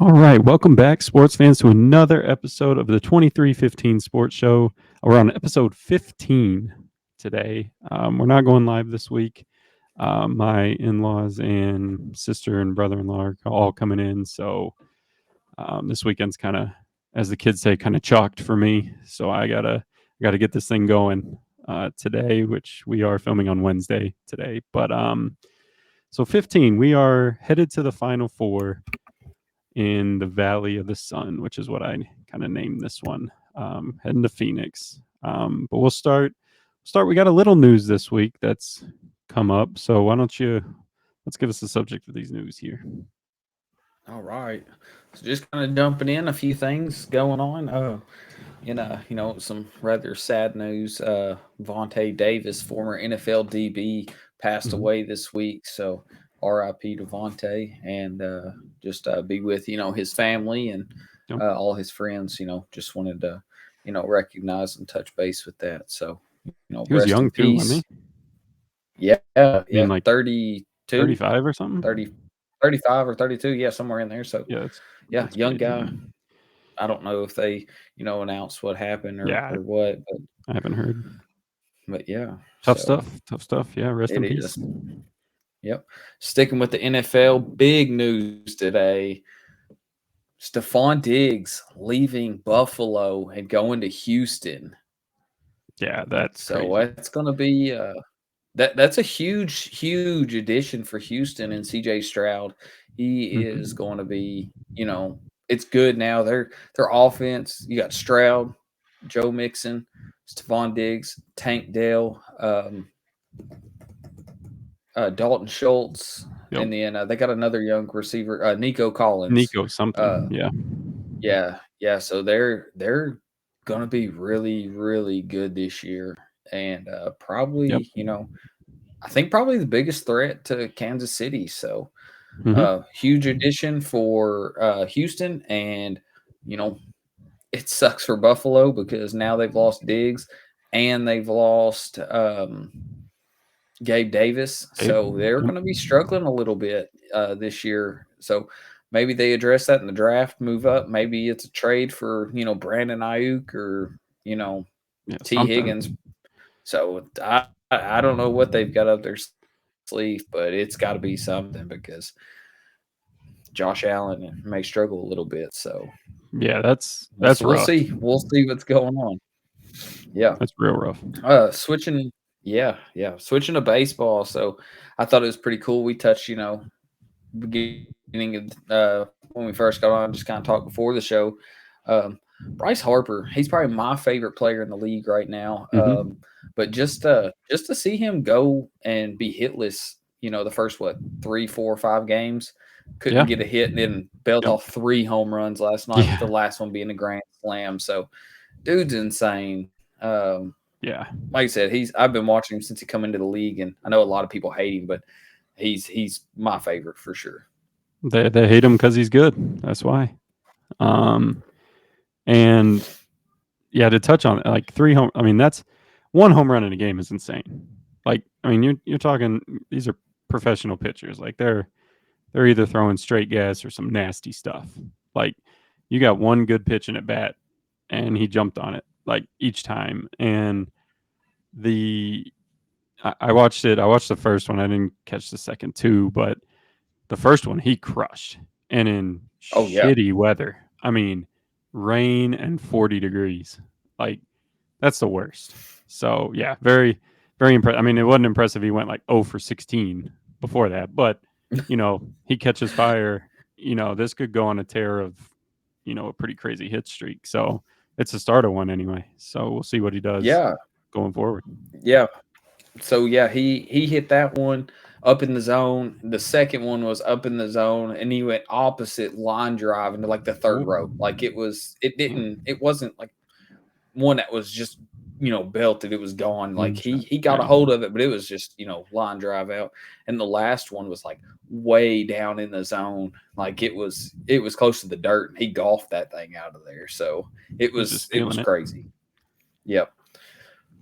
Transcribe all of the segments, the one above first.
All right, welcome back, sports fans, to another episode of the 2315 Sports Show. We're on episode 15 today. We're not going live this week. My in-laws and sister and brother-in-law are all coming in, so this weekend's kind of, as the kids say, kind of chalked for me. So I gotta get this thing going today, which we are filming on Wednesday today. But so 15, we are headed to the Final Four in the Valley of the Sun, which is what I kind of named this one. Heading to Phoenix, but we'll start. We got a little news this week that's come up. So why don't you let's give us the subject of these news here. All right. So just kind of jumping in, a few things going on. Some rather sad news. Vontae Davis, former NFL DB, passed Mhm. away this week. So R.I.P. to Vontae, and just be with his family and Yep. all his friends. Just wanted to recognize and touch base with that. So He was rest in young too, wasn't peace. he? Yeah, I mean, like 32, 35 or 30, something. 35 or 32. Yeah, somewhere in there. So Yeah, yeah, that's young crazy, guy. man. I don't know if they, announced what happened or Yeah, or what, I haven't heard. but yeah. Tough So stuff. Tough stuff. Yeah, rest it in peace. is. Yep. Sticking with the NFL, big news today. Stephon Diggs leaving Buffalo and going to Houston. Yeah, that's So crazy. that's going to be that's a huge addition for Houston and CJ Stroud. He is Mhm. going to be, it's good now. Their offense, you got Stroud, Joe Mixon, Stephon Diggs, Tank Dell, Dalton Schultz, Yep. and then they got another young receiver, Nico Collins. Nico Uh, something. Yeah. yeah. So they're gonna be really good this year, and Yep. probably I think probably the biggest threat to Kansas City. So Hmm. huge addition for Houston, and you know it sucks for Buffalo because now they've lost Diggs and they've lost Gabe Davis, Yep. so they're going to be struggling a little bit this year. So maybe they address that in the draft, move up. Maybe it's a trade for Brandon Ayuk or you know Yeah, T something. Higgins. So I don't know what they've got up their sleeve, but it's got to be something because Josh Allen may struggle a little bit. So Yeah, we'll that's see. rough. We'll see what's going on. Yeah. That's real rough. Switching, yeah, switching to baseball. So I thought it was pretty cool. We touched, beginning of when we first got on, just kind of talked before the show. Um, Bryce Harper, he's probably my favorite player in the league right now. Hmm. But just to see him go and be hitless, the first 3, 4, 5 games, couldn't Yeah. get a hit, and then belt Yep. off 3 home runs last night, with the Yeah. last one being a grand slam. So dude's insane. Yeah. Like I said, I've been watching him since he come into the league, and I know a lot of people hate him, but he's my favorite for sure. They hate him because he's good. That's why. Um, and yeah, to touch on it, like three home. I mean, that's one home run in a game is insane. Like, I mean, you're talking. These are professional pitchers. Like they're either throwing straight gas or some nasty stuff. Like you got one good pitch in at bat, and he jumped on it like each time. And the I watched it. I watched the first one. I didn't catch the second two, but the first one he crushed, and in Oh yeah, shitty weather. I mean, rain and 40 degrees. Like that's the worst. So yeah, very impressive. I mean, it wasn't impressive. He went like 0 for 16 before that, but he catches fire. This could go on a tear of a pretty crazy hit streak. So it's the start of one anyway. So we'll see what he does yeah, going forward. yeah. So yeah, he hit that one up in the zone. The second one was up in the zone, and he went opposite line drive into like the third Ooh, row. Like yeah. it wasn't like one that was just belted. It was gone. Like Moonshot. he got a Yeah. hold of it, but it was just line drive out. And the last one was like way down in the zone. Like it was close to the dirt, and he golfed that thing out of there. So it He's was just it was feeling it. crazy. Yep.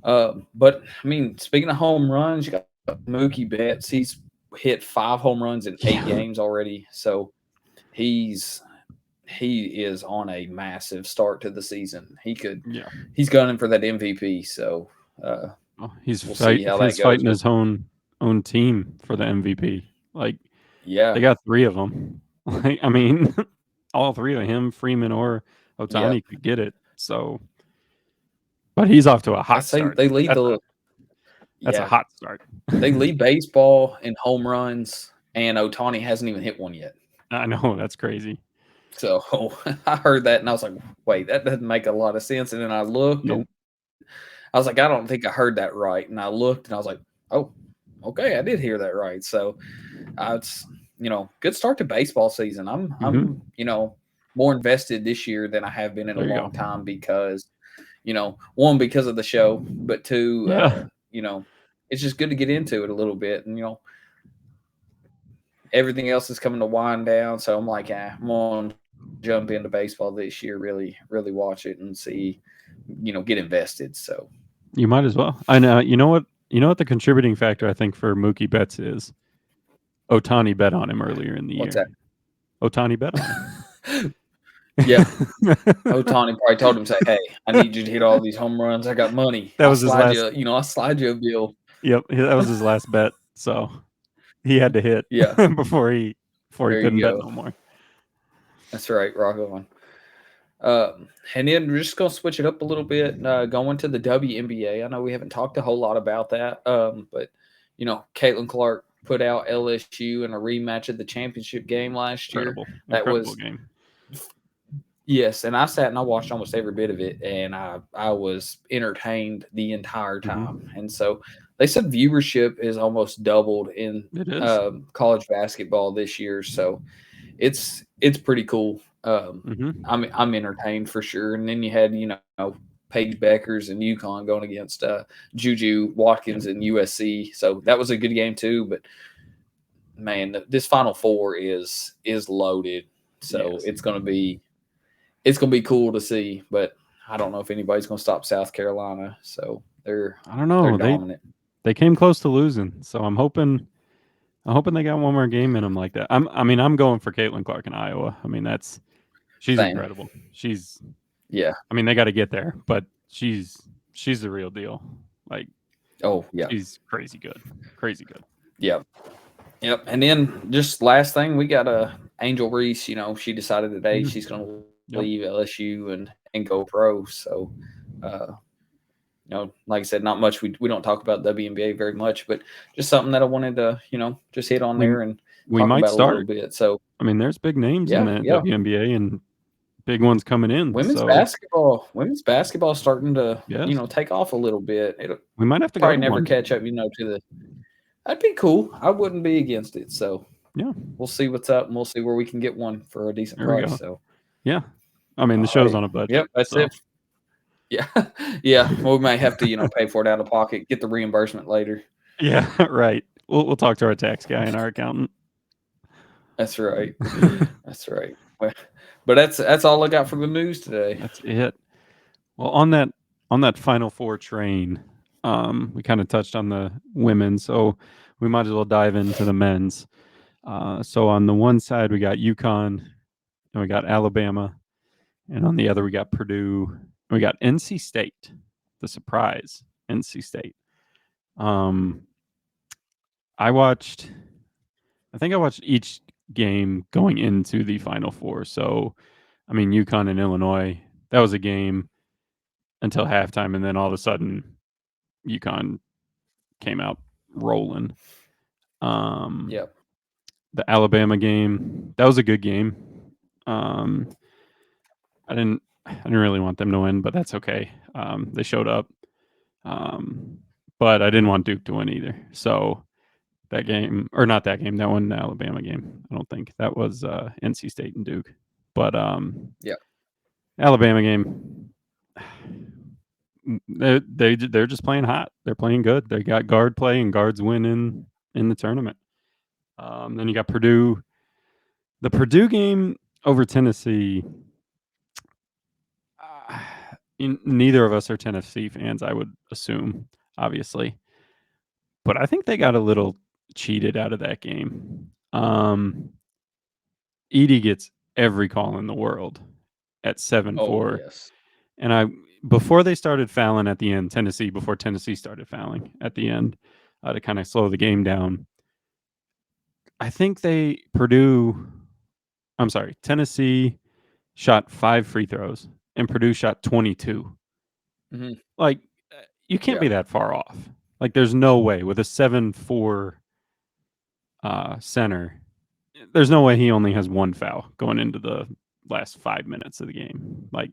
But I mean, speaking of home runs, you got Mookie Betts. He's hit 5 home runs in eight Yeah. games already. So he's he is on a massive start to the season. Yeah. He's gunning for that MVP. So Well, we'll see how that he's goes. fighting But his own team for the MVP. Like they yeah, got 3 of them. Like I mean, all 3 of him, Freeman or yeah, Otani could get it. So, but he's off to a I hot say start. they lead That's the a yeah hot start. they lead baseball in home runs, and Otani hasn't even hit one yet. I know that's crazy. So I heard that and I was like, wait, that doesn't make a lot of sense. And then I looked and Nope. I was like, I don't think I heard that right. And I looked and I was like, oh, okay, I did hear that right. So it's good start to baseball season. Hmm. I'm more invested this year than I have been in a There you long go. time because one, because of the show, but two, Yeah. it's just good to get into it a little bit. And everything else is coming to wind down. So I'm like, I'm gonna jump into baseball this year, really, really watch it and see, get invested. So You might as well. I know. You know what? You know what the contributing factor I think for Mookie Betts is? Otani bet on him earlier in the what's year. Otani bet on that? Yeah. him. Otani probably told him, say, hey, I need you to hit all these home runs. I got money. That was his last. I'll slide you a bill. Yep, that was his last bet. So he had to hit Yeah. before he There couldn't you bet go. no more. That's right. Rock on. And then we're just gonna switch it up a little bit, going to the WNBA. I know we haven't talked a whole lot about that, but Caitlin Clark put out LSU in a rematch of the championship game last year. That Incredible was game. yes, and I sat and I watched almost every bit of it, and I was entertained the entire time. Hmm. And so they said viewership is almost doubled in It is. college basketball this year. So it's pretty cool. Hmm. I'm entertained for sure. And then you had Paige Beckers and UConn going against Juju Watkins Yep. and USC. So that was a good game too. But man, this Final Four is loaded. So Yes. it's gonna be cool to see. But I don't know if anybody's gonna stop South Carolina. So I don't they're know. dominant. They came close to losing, so I'm hoping they got one more game in them like that. I'm going for Caitlin Clark in Iowa. I mean, she's Same. incredible. She's Yeah. I mean, they got to get there, but she's the real deal. Like Oh yeah. she's crazy good. Crazy good. Yep. Yep. And then just last thing, we got Angel Reese. She decided today Mhm. she's going to Yep. leave LSU and go pro. So, like I said, not much. We don't talk about WNBA very much, but just something that I wanted to just hit on We there and we talk might about a little start. bit. So I mean, there's big names in yeah, that yeah. WNBA and big ones coming in. So Women's basketball starting to yes, take off a little bit. It'll we might have to go probably to never one. catch up, to the. That'd be cool. I wouldn't be against it. So Yeah, we'll see what's up, and we'll see where we can get one for a decent there we price. go. So, Yeah, I mean the all show's right. on a budget, Yep, that's so it. Yeah, yeah. Well, we might have to, pay for it out of pocket, get the reimbursement later. yeah, right. We'll talk to our tax guy and our accountant. That's right. That's right. Well, but that's all I got for the news today. That's it. Well, on that Final Four train, we kind of touched on the women, so we might as well dive into the men's. So on the one side we got UConn and we got Alabama, and on the other we got Purdue, and we got NC State, the surprise NC State. Um, I watched, I think I watched each game going into the Final Four. So, I mean, UConn and Illinois, that was a game until halftime, and then all of a sudden, UConn came out rolling. Um, Yep. the Alabama game, that was a good game. Um, I didn't really want them to win, but that's okay. They showed up, but I didn't want Duke to win either. So that game, or not that game, that one, the Alabama game. I don't think that was NC State and Duke, but Yep. Alabama game. They're just playing hot. They're playing good. They got guard play and guards winning in the tournament. Then you got Purdue. The Purdue game over Tennessee. Uh, Neither of us are Tennessee fans, I would assume, obviously, but I think they got a little cheated out of that game. Edey gets every call in the world at 7-4. Oh yes. And before they started fouling at the end, before Tennessee started fouling at the end to kind of slow the game down, I think Tennessee shot 5 free throws and Purdue shot 22. Hmm. Like, you can't Yeah. be that far off. Like, there's no way with a 7-4 center. There's no way he only has one foul going into the last 5 minutes of the game. Like,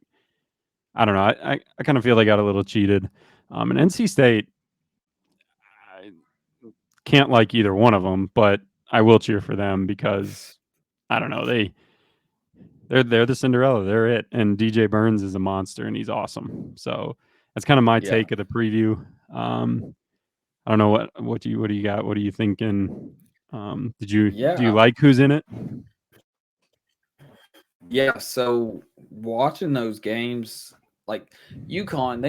I don't know. I kind of feel they got a little cheated. And NC State, I can't like either one of them, but I will cheer for them because I don't know. They're the Cinderella. They're it. And DJ Burns is a monster and he's awesome. So that's kind of my Yeah. take of the preview. I don't know what do you got? What are you thinking? Do you Yeah. like who's in it? Yeah. So watching those games, like UConn,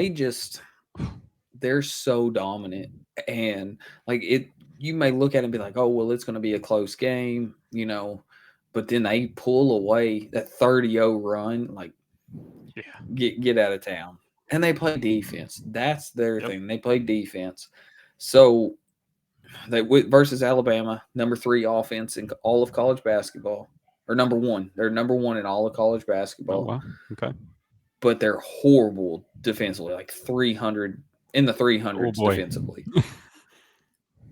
they're so dominant. And like you may look at it and be like, oh, well, it's going to be a close game, but then they pull away that 30-0 run, like Yeah. get out of town. And they play defense. That's their Yep. thing. They play defense. So they versus Alabama, number 3 offense in all of college basketball, or number 1. They're number 1 in all of college Oh basketball, wow. Okay. but they're horrible defensively, like 300 in the Oh 300s boy. defensively.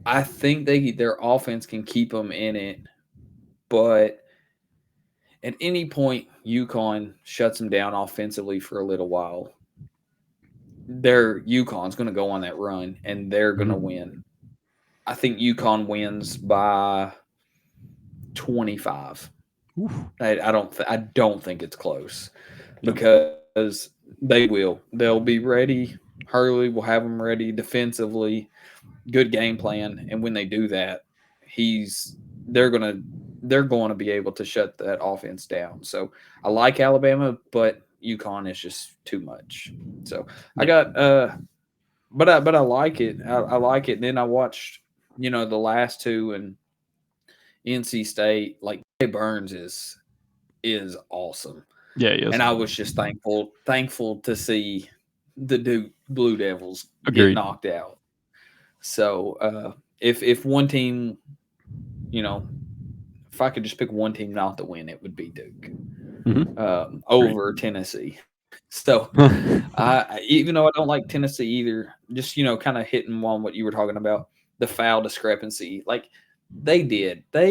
I think their offense can keep them in it, but at any point UConn shuts them down offensively for a little while, UConn's going to go on that run and they're going to win. I think UConn wins by 25. Oof. I don't think it's close because they will. They'll be ready. Hurley will have them ready defensively. Good game plan, and when they do that, they're going to be able to shut that offense down. So I like Alabama, but UConn is just too much. So I got but I like it. I like it. And then I watched the last two, and NC State, like Burns is awesome. Yeah, he is. And I was just thankful to see the Duke Blue Devils get Agreed. knocked out. So if one team, if I could just pick one team not to win, it would be Duke over Tennessee. So even though I don't like Tennessee either, just kind of hitting on what you were talking about, the foul discrepancy, like they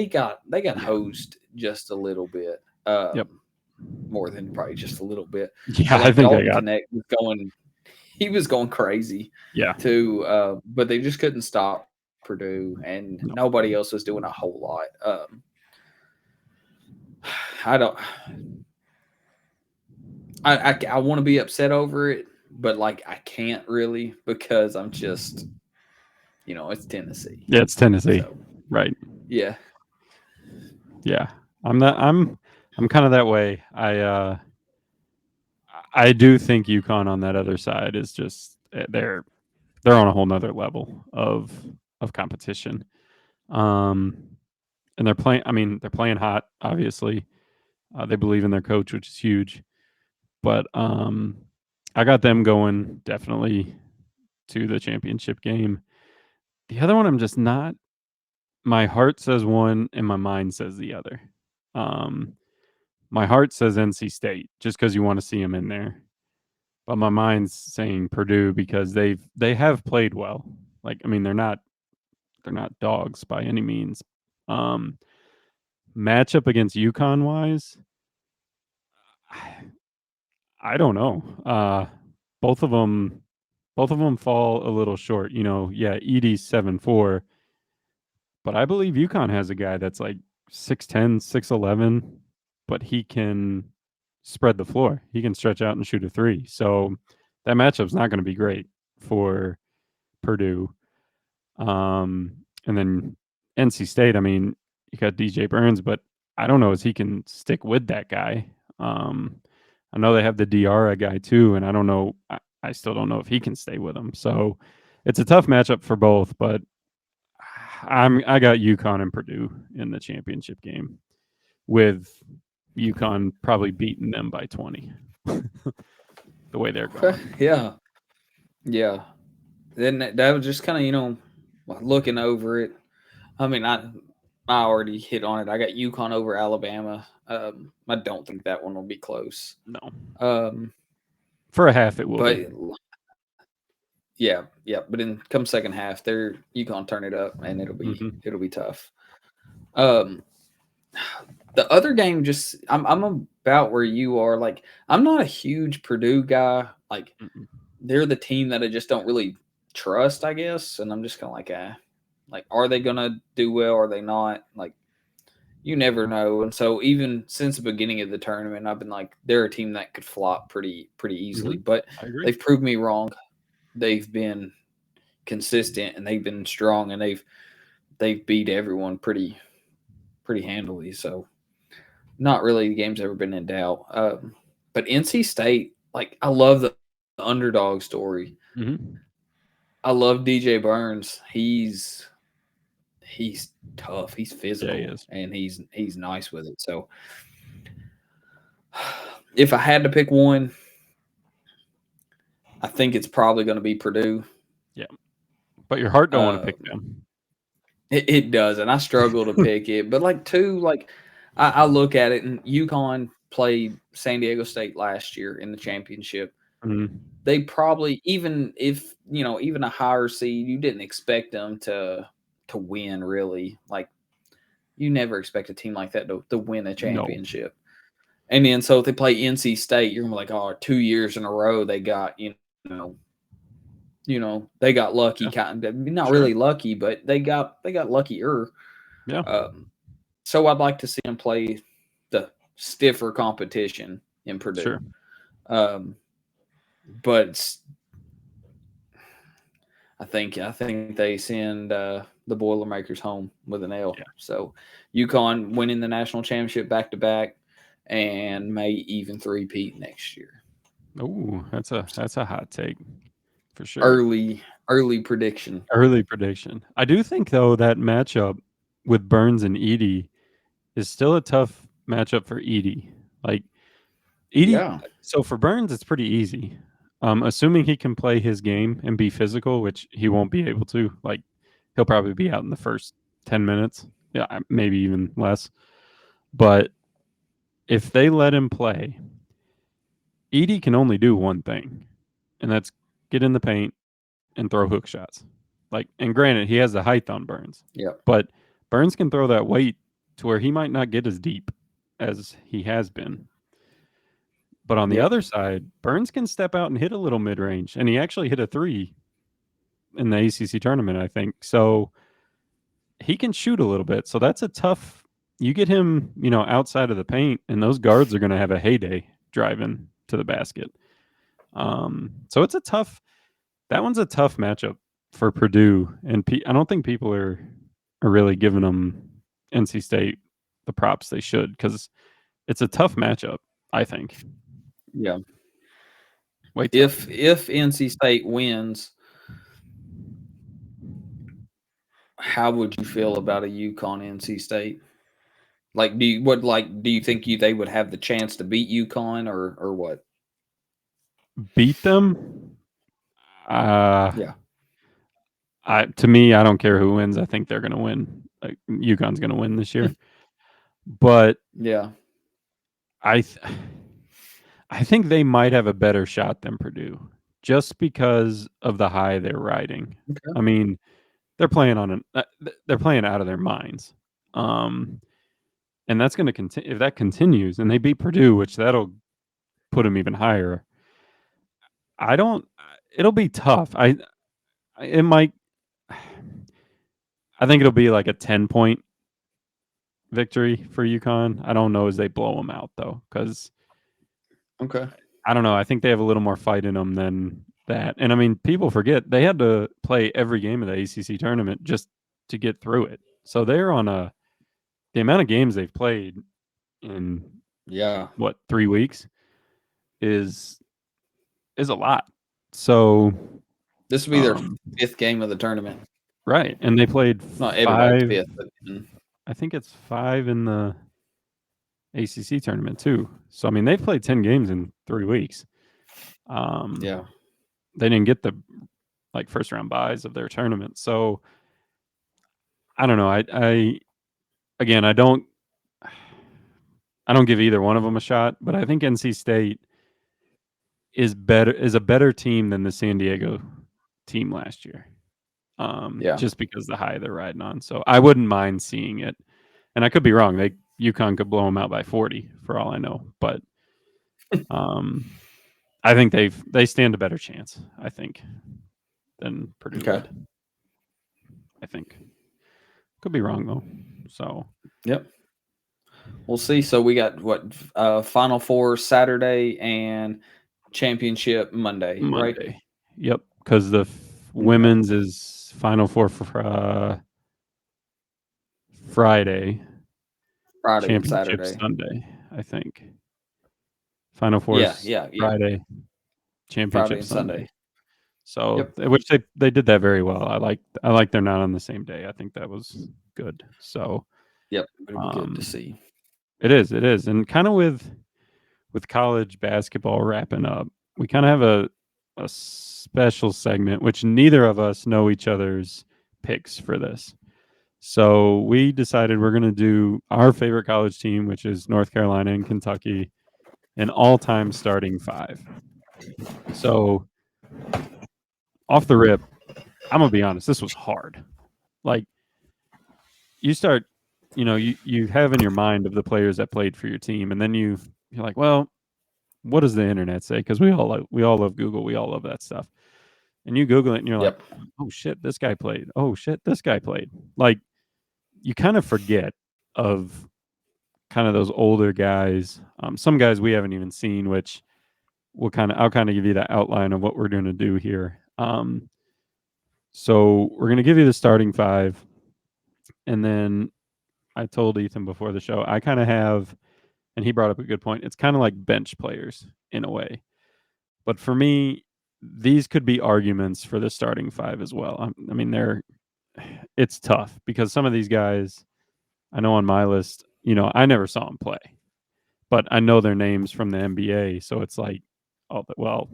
got hosed just a little bit. Yep. More than probably just a little bit. Yeah, Like I think Dalton Connect was going crazy. Yeah. Too, but they just couldn't stop Purdue, and nobody else was doing a whole lot. I want to be upset over it, but like I can't really because I'm just, it's Tennessee. Yeah, it's Tennessee. So, right. Yeah. Yeah. I'm kind of that way. I do think UConn on that other side is just they're on a whole nother level of competition. And they're playing hot, obviously. They believe in their coach, which is huge. But I got them going definitely to the championship game. The other one, I'm just not. My heart says one, and my mind says the other. My heart says NC State, just because you want to see them in there. But my mind's saying Purdue because they have played well. Like, I mean, they're not dogs by any means. Matchup against UConn wise, I don't know. Both of them fall a little short. Yeah, Edey's 7'4", but I believe UConn has a guy that's like 6'10", 6'11", but he can spread the floor. He can stretch out and shoot a three. So that matchup's not going to be great for Purdue. And then NC State, I mean, you got DJ Burns, but I don't know if he can stick with that guy. I know they have the Diarra guy too, and I don't know. I still don't know if he can stay with them. So it's a tough matchup for both, but I got UConn and Purdue in the championship game with UConn probably beating them by 20. The way they're Okay. going. Yeah. Then that was just kind of looking over it. I mean, I already hit on it. I got UConn over Alabama. I don't think that one will be close. No. Um, For a half, it will but be. yeah. But in come second half, they're UConn turn it up, and it'll be tough. Um, the other game, just I'm about where you are. Like, I'm not a huge Purdue guy. Like, Mm-mm. they're the team that I just don't really trust, I guess. And I'm just kind of like, are they gonna do well? Are they not? Like, you never know. And so even since the beginning of the tournament, I've been like, they're a team that could flop pretty easily. But I agree. they've proved me wrong. They've been consistent and they've been strong and they've beat everyone pretty handily. So not really the game's ever been in doubt. But NC State, like, I love the underdog story. Mm-hmm. I love DJ Burns. He's tough. He's Yeah, he physical is. and he's nice with it. So if I had to pick one, I think it's probably going to be Purdue. Yeah. But your heart don't want to Uh, pick them. it does, and I struggle to pick it. But like two, like I look at it, and UConn played San Diego State last year in the championship. Mm-hmm. They probably, even if even a higher seed, you didn't expect them to win really. Like, you never expect a team like that to win a No. championship. And then so if they play NC State, you're gonna be like, oh, 2 years in a row they got they got lucky, Yeah. kind of, not Sure. really lucky, but they got luckier. Yeah. So I'd like to see them play the stiffer competition in Purdue. Sure. Um, but I think they send the Boilermakers home with an L. Yeah. So UConn winning the national championship back to back, and may even three-peat next year. Oh, that's a hot take for sure. Early prediction. Early prediction. I do think though that matchup with Burns and Edey is still a tough matchup for Edey. Like Edey, Yeah. so for Burns, it's pretty easy. Assuming he can play his game and be physical, which he won't be able to. Like, he'll probably be out in the first 10 minutes. Yeah, maybe even less. But if they let him play, Edey can only do one thing, and that's get in the paint and throw hook shots. Like, and granted, he has the height on Burns, Yeah. but Burns can throw that weight to where he might not get as deep as he has been. But on the Yep. other side, Burns can step out and hit a little mid range, and he actually hit a three in the ACC tournament, I think. So he can shoot a little bit. So that's a tough. You get him, outside of the paint, and those guards are going to have a heyday driving to the basket. So it's a tough. That one's a tough matchup for Purdue, and I don't think people are really giving them NC State the props they should, because it's a tough matchup. I think. Yeah. Way tough. If NC State wins, how would you feel about a UConn NC State? Like, do you think they would have the chance to beat UConn or what? Beat them. Uh, Yeah. to me, I don't care who wins. I think they're going to win. UConn's going to win this year. But Yeah. I, th- I think they might have a better shot than Purdue, just because of the high they're riding. Okay. I mean, they're playing they're playing out of their minds. And that's going to continue. If that continues, and they beat Purdue, which that'll put them even higher. I don't. It'll be tough. It might. I think it'll be like a 10-point victory for UConn. I don't know as they blow them out though, because Okay. I don't know. I think they have a little more fight in them than that. And I mean, people forget they had to play every game of the ACC tournament just to get through it. So they're on the amount of games they've played in Yeah. 3 weeks is a lot. So This will be their fifth game of the tournament. right, and they played Not everybody's 5. fifth, but I think it's 5 in the ACC tournament too. So I mean, they've played 10 games in 3 weeks. Yeah. They didn't get the like first round buys of their tournament. So I don't know. I again, I don't give either one of them a shot, but I think NC State is a better team than the San Diego team last year. Yeah. Just because the high they're riding on. So I wouldn't mind seeing it. And I could be wrong. UConn could blow them out by 40 for all I know, but I think they stand a better chance, I think, than Purdue Okay. would. I think. Could be wrong though. So Yep. We'll see. So we got Final Four Saturday and championship Monday, right? Monday. Yep, because the Okay. women's is Final Four for Friday, Friday and championship Saturday. Sunday, I think. Final Yeah, Four's yeah, yeah. Friday, Friday championship and Sunday. Sunday. So, Yep. which they did that very well. I like they're not on the same day. I think that was good. So, Yep. It'll be good to um, see. it is, and kind of with college basketball wrapping up, we kind of have a special segment which neither of us know each other's picks for this. So we decided we're going to do our favorite college team, which is North Carolina and Kentucky, an all-time starting five. So off the rip, I'm gonna be honest, this was hard. Like you start, you have in your mind of the players that played for your team, and then you're like, well, what does the internet say? Because we all love Google, we all love that stuff. And you Google it, and you're like, Yep. oh shit, this guy played. Oh shit, this guy played. Like you kind of forget of kind of those older guys. Some guys we haven't even seen, which I'll kind of give you the outline of what we're going to do here. So we're going to give you the starting five, and then I told Ethan before the show I kind of have, and he brought up a good point. It's kind of like bench players in a way, but for me, these could be arguments for the starting five as well. I mean, it's tough because some of these guys I know on my list, I never saw them play, but I know their names from the NBA. So it's like, oh, well,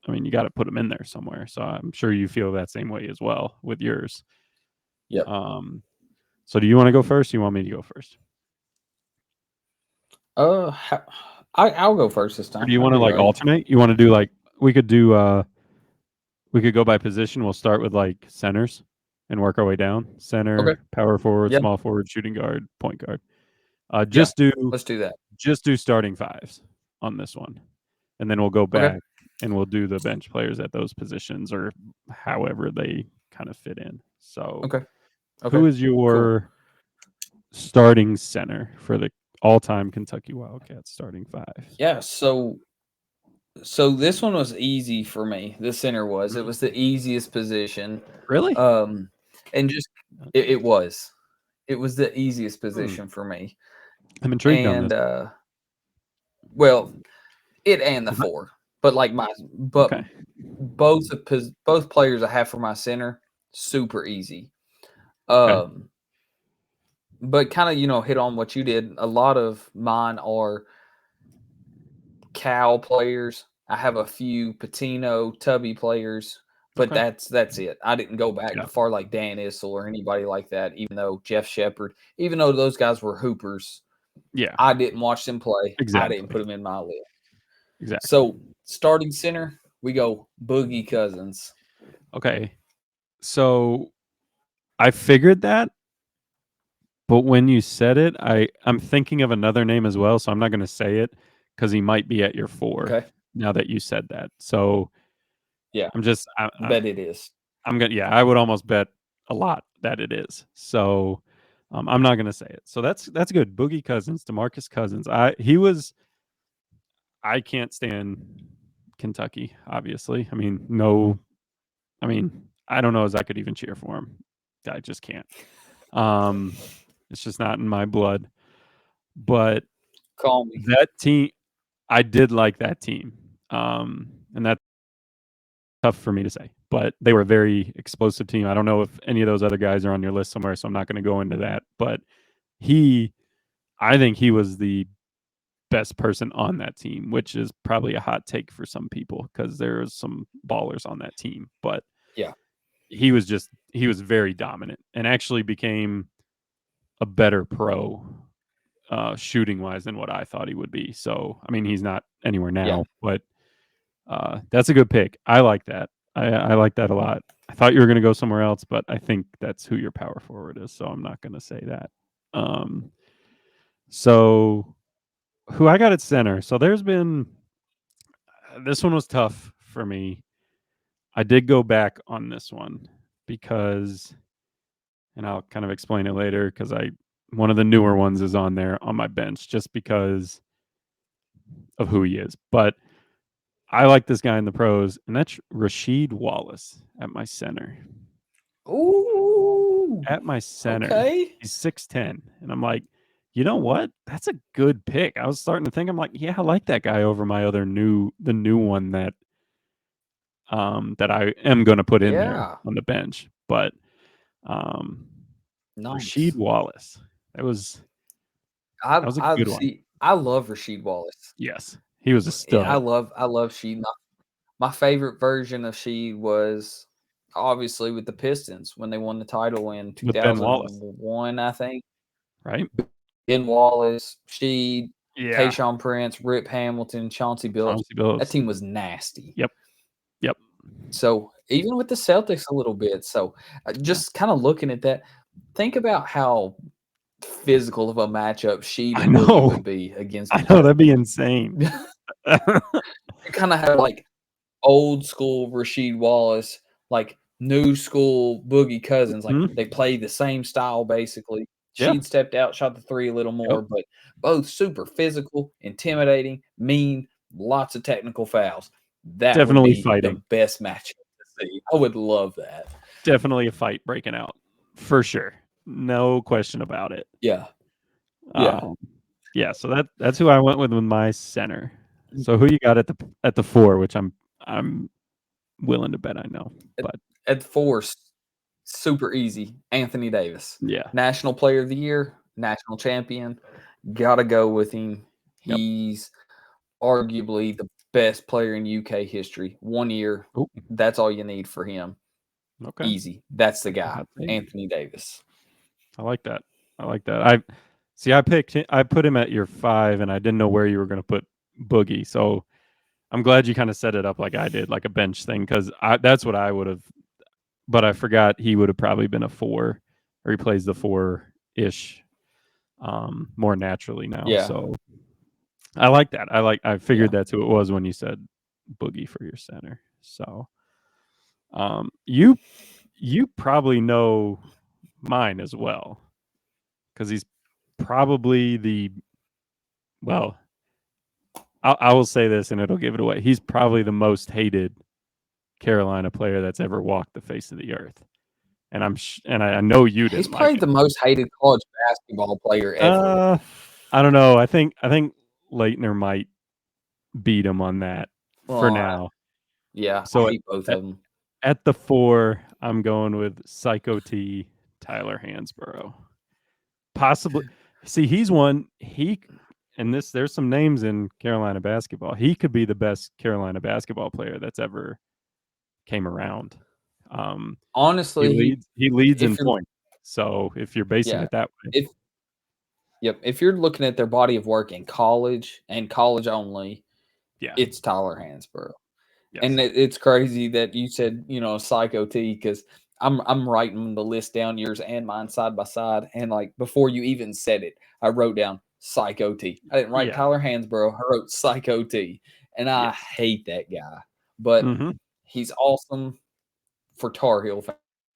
I mean, you got to put them in there somewhere. So I'm sure you feel that same way as well with yours. Yep. So do you want to go first? Or you want me to go first? I'll go first this Or time. do you That'd want to be like right. alternate? You want to do like we could go by position. We'll start with like centers and work our way down. Okay. Center, power forward, Yeah. small forward, shooting guard, point guard. Yeah. Let's do that. Just do starting fives on this one, and then we'll go Okay. back and we'll do the bench players at those positions or however they kind of fit in. So, Okay. who Okay. is Cool. your starting center for the all-time Kentucky Wildcats starting five? Yeah. So this one was easy for me. The center was. It was the easiest position. Really? And just it was. It was the easiest Hmm. position for me. I'm intrigued on And this. well, it and the four. But Okay. both players I have for my center, super easy. Okay. But kind of, hit on what you did. A lot of mine are Cal players. I have a few Patino, Tubby players, but Okay. that's it. I didn't go back Yeah. far like Dan Issel or anybody like that, even though Jeff Shepard, even though those guys were hoopers, Yeah. I didn't watch them play. I didn't Exactly. put them in my list. Exactly. So starting center, we go Boogie Cousins. Okay. So I figured that, but when you said it, I'm thinking of another name as well, so I'm not going to say it because he might be at your four Okay. now that you said that. So Yeah. I'm just Bet it is. I'm gonna I would almost bet a lot that it is. So I'm not gonna say it. So that's good. Boogie Cousins, DeMarcus Cousins. I can't stand Kentucky. Obviously, I mean no. I mean I don't know as I could even cheer for him. I just can't. It's just not in my blood. But Call me. that team, I did like that team, and that's tough for me to say. But they were a very explosive team. I don't know if any of those other guys are on your list somewhere, so I'm not going to go into that. But he, I think he was the best person on that team, which is probably a hot take for some people because there's some ballers on that team. But Yeah. he was very dominant and actually became a better pro shooting wise than what I thought he would be. So I mean, he's not anywhere Yeah. now, but that's a good pick. I like that. I like that a lot. I thought you were going to go somewhere else, but I think that's who your power forward is. So I'm not going to say that. So who I got at center. So there's been this one was tough for me. I did go back on this one because, and I'll kind of explain it later because one of the newer ones is on there on my bench just because of who he is. But I like this guy in the pros, and that's Rasheed Wallace at my center. Ooh. At my center, Okay. he's 6'10", and I'm like, you know what? That's a good pick. I was starting to think, I'm like, yeah, I like that guy over my other the new one that I am going to put in there Yeah. on the bench. But um, Rasheed Nice. Wallace, that was a I good one. see. I love Rasheed Wallace. Yes, he was a I stud love Sheed. My favorite version of Sheed was obviously with the Pistons when they won the title in with Ben Wallace, 2001, I think. right? Ben Wallace, Sheed, Yeah, Tayshaun Prince, Rip Hamilton, Chauncey Billups. Chauncey That Billups. team was nasty. Yep, yep. So even with the Celtics a little bit. So Yeah. just kind of looking at that, think about how physical of a matchup Sheed I and Boogie know. would be against I each know other. that'd be insane. You kind of have like old school Rasheed Wallace, like new school Boogie Cousins. Like Mhm. they play the same style basically. Yeah. Sheed stepped out, shot the three a little more, Yep. but both super physical, intimidating, mean, lots of technical fouls. That would Definitely be the fighting. best matchup to see. I would love that. Definitely a fight breaking out for sure. No question about it. Yeah. Yeah. Um, yeah. So that's who I went with my center. So who you got at the four, which I'm willing to bet I know, At, but at four, super easy. Anthony Davis, yeah. National Player of the Year, national champion. Gotta go with him. Yep. He's arguably the best player in UK history. 1 year. Oh, That's all you need for him. okay. Easy. That's the That's a guy, hot take. Anthony Davis. I like that. I like that. I put him at your 5, and I didn't know where you were going to put Boogie. So I'm glad you kind of set it up like I did, like a bench thing, because that's what I would have. But I forgot he would have probably been a 4, or he plays the 4-ish more naturally now. Yeah. So I like that. I figured Yeah. that's who it was when you said Boogie for your center. So you probably know mine as well, because he's probably well, I will say this and it'll give it away. He's probably the most hated Carolina player that's ever walked the face of the earth. And I know you He's didn't like probably the most hated college basketball player it. ever. I don't know. I think Leitner might beat him on that for Well, now. yeah, I So hate both at, of them. at the 4, I'm going with Psycho T, Tyler Hansborough. Possibly, see, he's one. There's some names in Carolina basketball. He could be the best Carolina basketball player that's ever came around. He Honestly, leads if in you're points. So if you're basing yeah, it that way, if if you're looking at their body of work in college and college only, yeah, it's Tyler Hansborough. And yes, it's crazy that you said, Psycho T, because I'm writing the list down, yours and mine side by side. And like before you even said it, I wrote down Psycho T. I didn't write yeah, Tyler Hansborough. I wrote Psycho T. And I yes, hate that guy. But hmm he's awesome for Tar Heel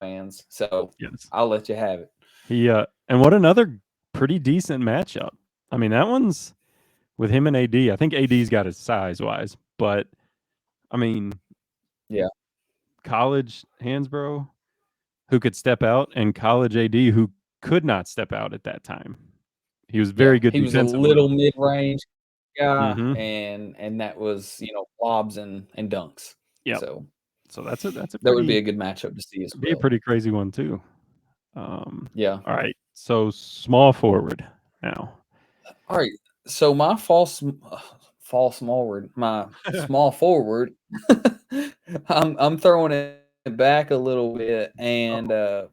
fans. So yes. I'll let you have it. And what another pretty decent matchup. I mean, that one's with him and AD. I think AD's got his size wise, but I mean, Yeah. college Hansborough who could step out, and college AD who could not step out at that time. He was Yeah. very good He was a defensively. little mid range guy Mm-hmm. and that was, lobs and dunks. Yep. So So that's a that would be pretty a good matchup to see as be a well. pretty crazy one too. Yeah. All right. So small forward now. All right. So my false forward, my small forward, I'm throwing it back a little bit, and Oh.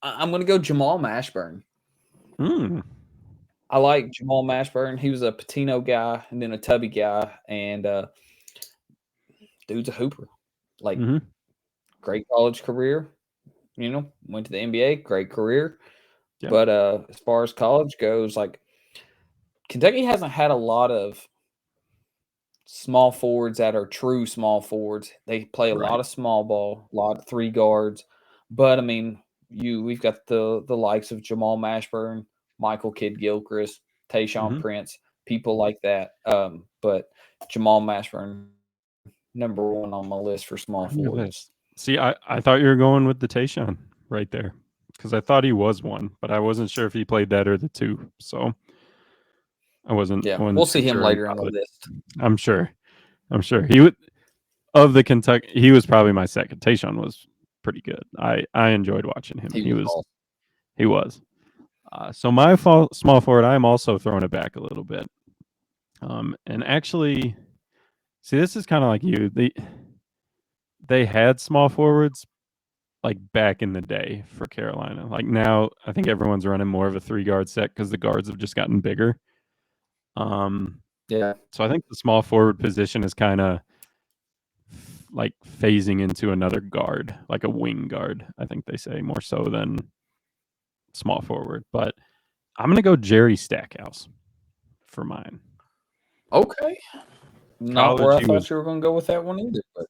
I'm going to go Jamal Mashburn. Mm. I like Jamal Mashburn. He was a Patino guy and then a Tubby guy, and dude's a hooper. Like Hmm. great college career. Went to the NBA, great career. Yeah. But as far as college goes, like Kentucky hasn't had a lot of small forwards that are true small forwards. They play a Right. lot of small ball, a lot of three guards. But I mean, we've got the likes of Jamal Mashburn, Michael Kidd Gilchrist, Tayshaun Hmm. Prince, people like that. But Jamal Mashburn, number one on my list for small On your forwards. list. See, I thought you were going with the Tayshaun right there because I thought he was one, but I wasn't sure if he played that or the two. So I Yeah, we'll wasn't see too him sure later in the about it. list. I'm sure. I'm sure he would of the Kentucky. He was probably my second. Tayshaun was pretty good. I enjoyed watching him. He was awesome. He was. So my small forward, I'm also throwing it back a little bit. And actually, see, this is kind of like you. They had small forwards like back in the day for Carolina. Like now, I think everyone's running more of a 3 guard set because the guards have just gotten bigger. Um, Yeah, so I think the small forward position is kind of like phasing into another guard, like a wing guard. I think they say more so than small forward. But I'm gonna go Jerry Stackhouse for mine. okay. Not where College, I he was. thought you were going to go with that one either. But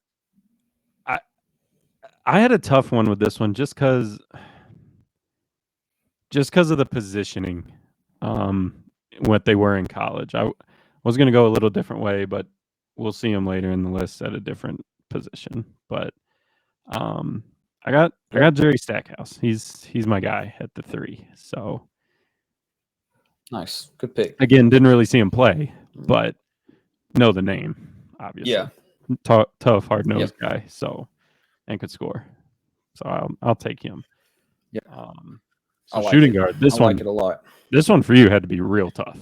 I I had a tough one with this one just because of the positioning, um, what they were in college. I was going to go a little different way, but we'll see him later in the list at a different position. But um, I okay, got Jerry Stackhouse. He's my guy at the 3. So nice, good pick. again, didn't really see him play, but know the name Yeah, obviously. Tough, hard yep, nosed guy. So and could score. So I'll take him. yep. Um, I so like shooting it. guard. I like it a lot. This one for you had to be real tough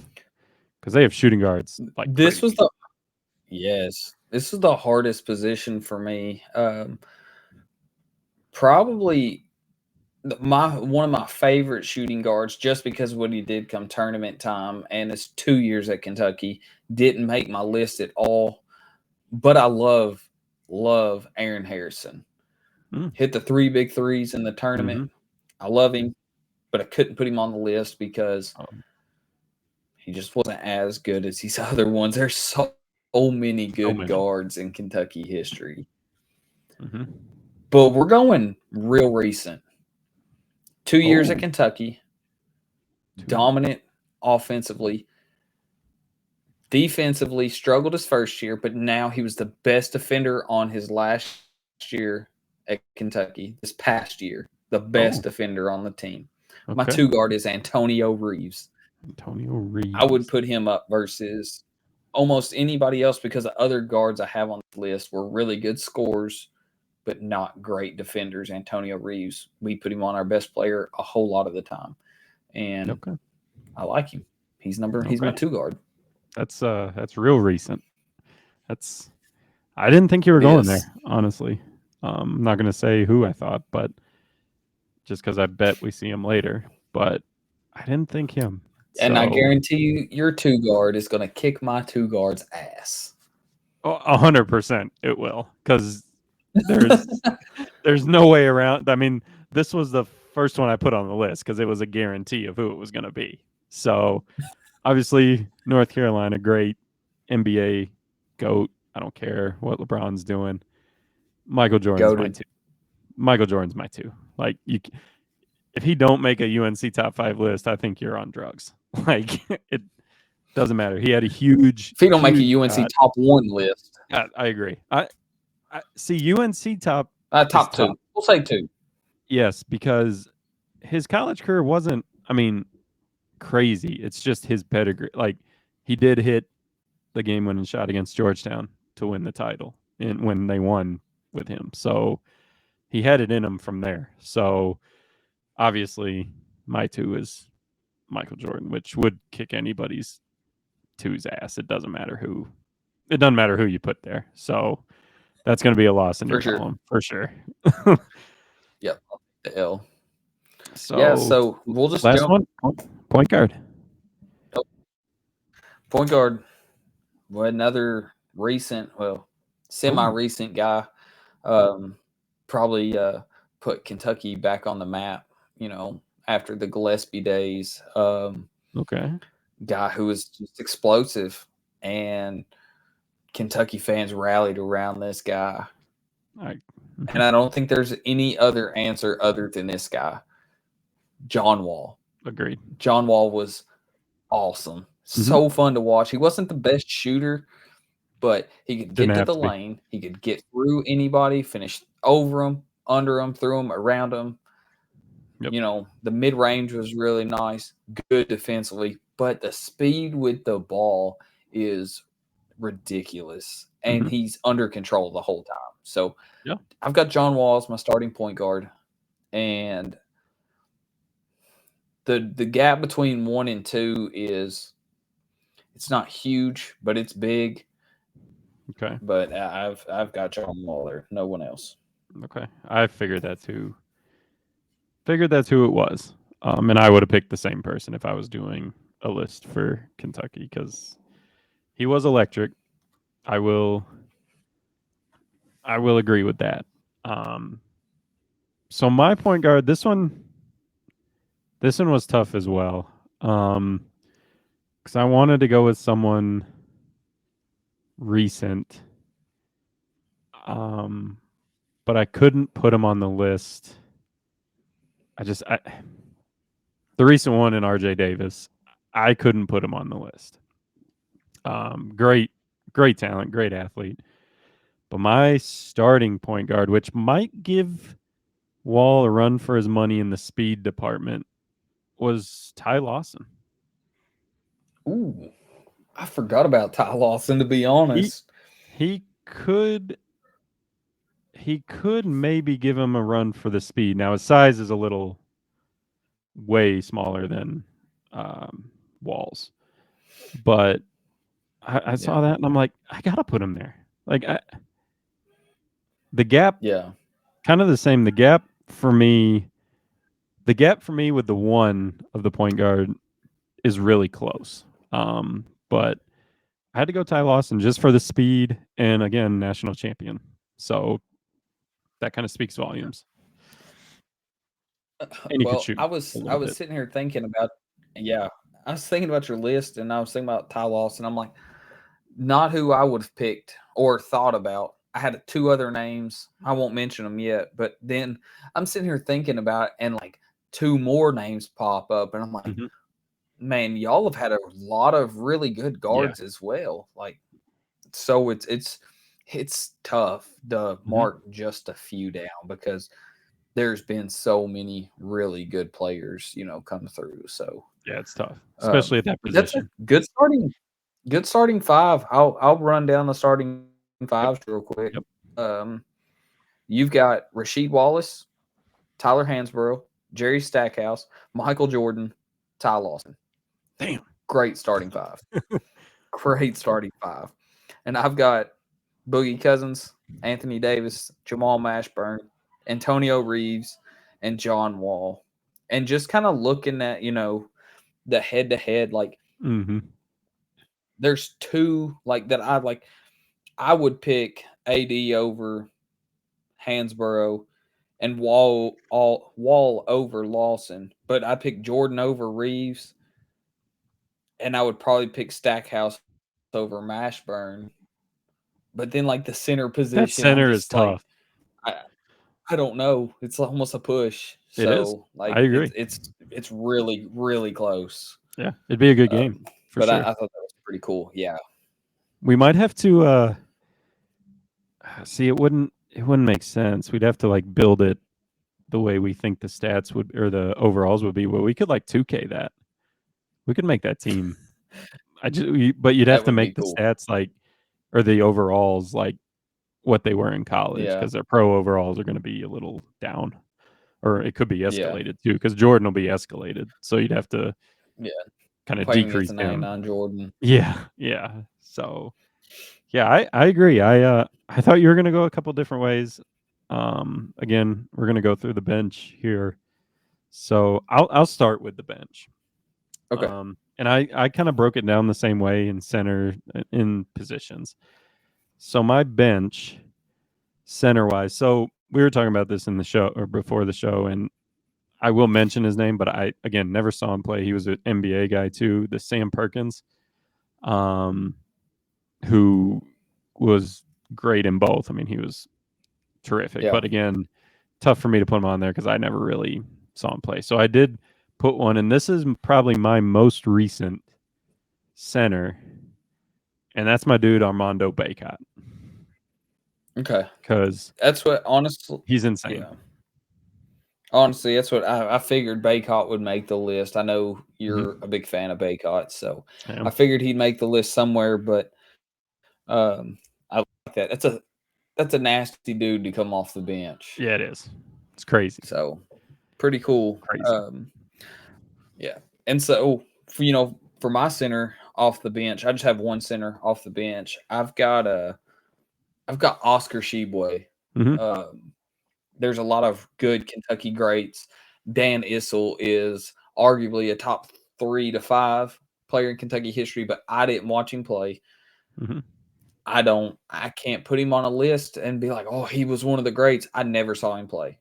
because they have shooting guards like This was crazy. the Yes, this is the hardest position for me. Probably my one of my favorite shooting guards, just because of what he did come tournament time, and his 2 years at Kentucky didn't make my list at all. But I love Aaron Harrison. Mm, Hit the three big threes in the tournament. hmm. I love him, but I couldn't put him on the list because Um, he just wasn't as good as these other ones. There's so many so good many. guards in Kentucky history. Hmm. But we're going real recent. 2 years at Oh, Kentucky, 2 years. dominant offensively. Defensively, struggled his first year, but now he was the best defender on his last year at Kentucky, this past year, the best Oh, defender on the team. My okay. two guard is Antonio Reeves. Antonio I would Reeves. put him up versus almost anybody else because the other guards I have on the list were really good scorers, but not great defenders. Antonio Reeves, we put him on our best player a whole lot of the time, and Okay. I like him. He's my Okay. two guard. That's real recent. That's I didn't think you were going Yes, there, honestly. I'm not gonna say who I thought, but just because I bet we see him later. But I didn't think him. and I So guarantee you, your two guard is going to kick my two guard's ass. 100% it will because there's there's no way around. I mean, this was the first one I put on the list because it was a guarantee of who it was going to be. So obviously, North Carolina, great NBA goat. I don't care what LeBron's doing. Michael Jordan's my Goaded. two. Michael Jordan's my two. Like if he don't make a UNC top 5 list, I think you're on drugs. Like it doesn't matter. He had a huge, If he don't make a huge UNC shot. top one list, I agree. I see UNC top is top tough. two, we'll say two. Yes, because his college career wasn't, I mean, crazy. It's just his pedigree. Like he did hit the game winning shot against Georgetown to win the title and when they won with him. So he had it in him from there. So obviously my two is Michael Jordan, which would kick anybody's two's ass. It doesn't matter who. It doesn't matter who you put there. So that's going to be a loss in For your sure. column for sure. Yep. The L. Yeah. So So we'll just last jump. one, point guard. Point guard. Well, another recent, semi-recent guy. Probably put Kentucky back on the map. After the Gillespie days. Okay. Guy who was just explosive, and Kentucky fans rallied around this guy. And I don't think there's any other answer other than this guy, John Wall. Agreed. John Wall was awesome. So fun to watch. He wasn't the best shooter, but he could get to the lane. He could get through anybody, finish over them, under them, through them, around them. Yep. The mid-range was really nice, good defensively, but the speed with the ball is ridiculous, and he's under control the whole time. So yeah. I've got John Wall as my starting point guard, and the gap between 1 and 2 is it's not huge, but it's big. Okay. But I've got John Wall there, no one else. Okay. I figured that's who it was. And I would have picked the same person if I was doing a list for Kentucky because he was electric. I will agree with that. So my point guard, this one was tough as well. Because I wanted to go with someone recent. But I couldn't put him on the list. The recent one in RJ Davis, I couldn't put him on the list. Great talent, great athlete. But my starting point guard, which might give Wall a run for his money in the speed department, was Ty Lawson. Ooh, I forgot about Ty Lawson, to be honest. He could maybe give him a run for the speed. Now his size is a little way smaller than Wall's, but I saw that and I'm like, I gotta put him there. Like the gap, kind of the same. The gap for me with the one of the point guard is really close. But I had to go Ty Lawson just for the speed and again national champion. So that kind of speaks volumes. Well, I was sitting here thinking about I was thinking about your list, and I was thinking about Ty Lawson. I'm like, not who I would have picked or thought about. I had 2 other names. I won't mention them yet, but then I'm sitting here thinking about it, and like 2 more names pop up, and I'm like, man, y'all have had a lot of really good guards as well. Like, so it's tough to mark just a few down because there's been so many really good players, come through. So yeah, it's tough, especially at that position. That's a good starting 5. I'll run down the starting 5s real quick. Yep. You've got Rasheed Wallace, Tyler Hansborough, Jerry Stackhouse, Michael Jordan, Ty Lawson. Damn, great starting 5. Great starting 5. And I've got Boogie Cousins, Anthony Davis, Jamal Mashburn, Antonio Reeves, and John Wall. And just kind of looking at, the head-to-head, like there's 2 like that I would pick AD over Hansborough and Wall over Lawson, but I picked Jordan over Reeves, and I would probably pick Stackhouse over Mashburn. But then, like the center position, that center is tough. I don't know. It's almost a push. So, it is. Like, I agree. It's really, really close. Yeah, it'd be a good game for sure. I thought that was pretty cool. Yeah, we might have to see. It wouldn't make sense. We'd have to like build it the way we think the stats would or the overalls would be. Well, we could like 2K that. We could make that team. But you'd have to make the stats like or the overalls like what they were in college because their pro overalls are going to be a little down, or it could be escalated too because Jordan will be escalated. So you'd have to Yeah, kind of playing against the decreased him. 99 Jordan. Yeah, yeah. So yeah, I agree. I thought you were gonna go a couple different ways. Again, we're gonna go through the bench here. So I'll start with the bench. Okay. And I kind of broke it down the same way in center in positions. So my bench center wise. So we were talking about this in the show or before the show, and I will mention his name, but I again never saw him play. He was an NBA guy too, the Sam Perkins, who was great in both. I mean, he was terrific, Yeah. but again, tough for me to put him on there because I never really saw him play. So I did put one, and this is probably my most recent center, and that's my dude Armando Bacot. Okay. Because That's what honestly. he's insane. Yeah. Honestly, that's what I figured Baycott would make the list. I know you're a big fan of Baycott, so I figured he'd make the list somewhere. But I like that. That's a nasty dude to come off the bench. Yeah, it is. It's crazy. So pretty cool. Crazy. Yeah, and so for my center off the bench, I just have one center off the bench. I've got Oscar Sheboy. There's a lot of good Kentucky greats. Dan Issel is arguably a top 3 to 5 player in Kentucky history, but I didn't watch him play. I can't put him on a list and be like, oh, he was one of the greats. I never saw him play.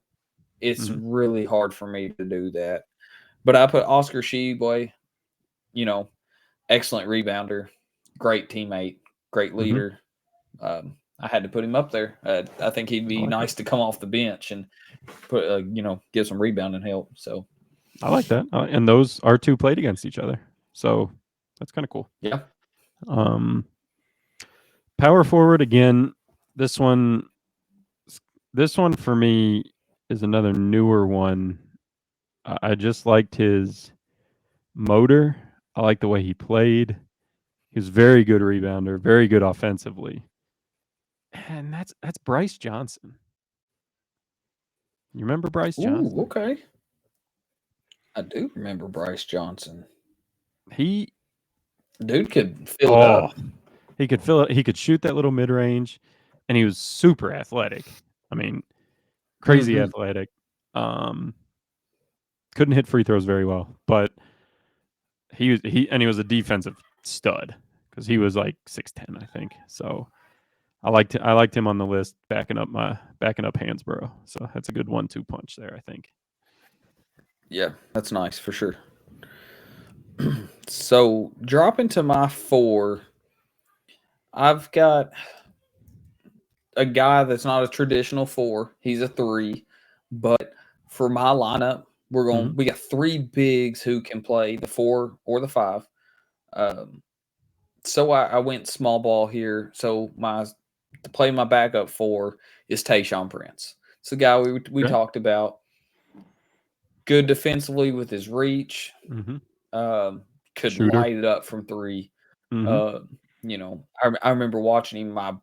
It's really hard for me to do that. But I put Oscar Sheboy, excellent rebounder, great teammate, great leader. I had to put him up there. I think he'd be nice to come off the bench and put, give some rebounding help. So I like that. And those are two played against each other. So that's kind of cool. Yeah. Power forward again. This one for me is another newer one. I just liked his motor. I like the way he played. He was very good rebounder, very good offensively. And that's Bryce Johnson. You remember Bryce Johnson? Okay. I do remember Bryce Johnson. Dude could fill it up. He could fill it. He could shoot that little mid range, and he was super athletic. I mean, crazy athletic. Couldn't hit free throws very well, but he was a defensive stud because he was like 6'10", I think. So I liked him on the list, backing up Hansborough. So that's a good 1-2 punch there, I think. Yeah, that's nice for sure. So dropping to my 4, I've got a guy that's not a traditional 4. He's a 3, but for my lineup, we got 3 bigs who can play the 4 or the 5. So I went small ball here. So to play my backup 4 is Tayshaun Prince. It's the guy we talked about. Good defensively with his reach. Could light it up from 3. I remember watching him. I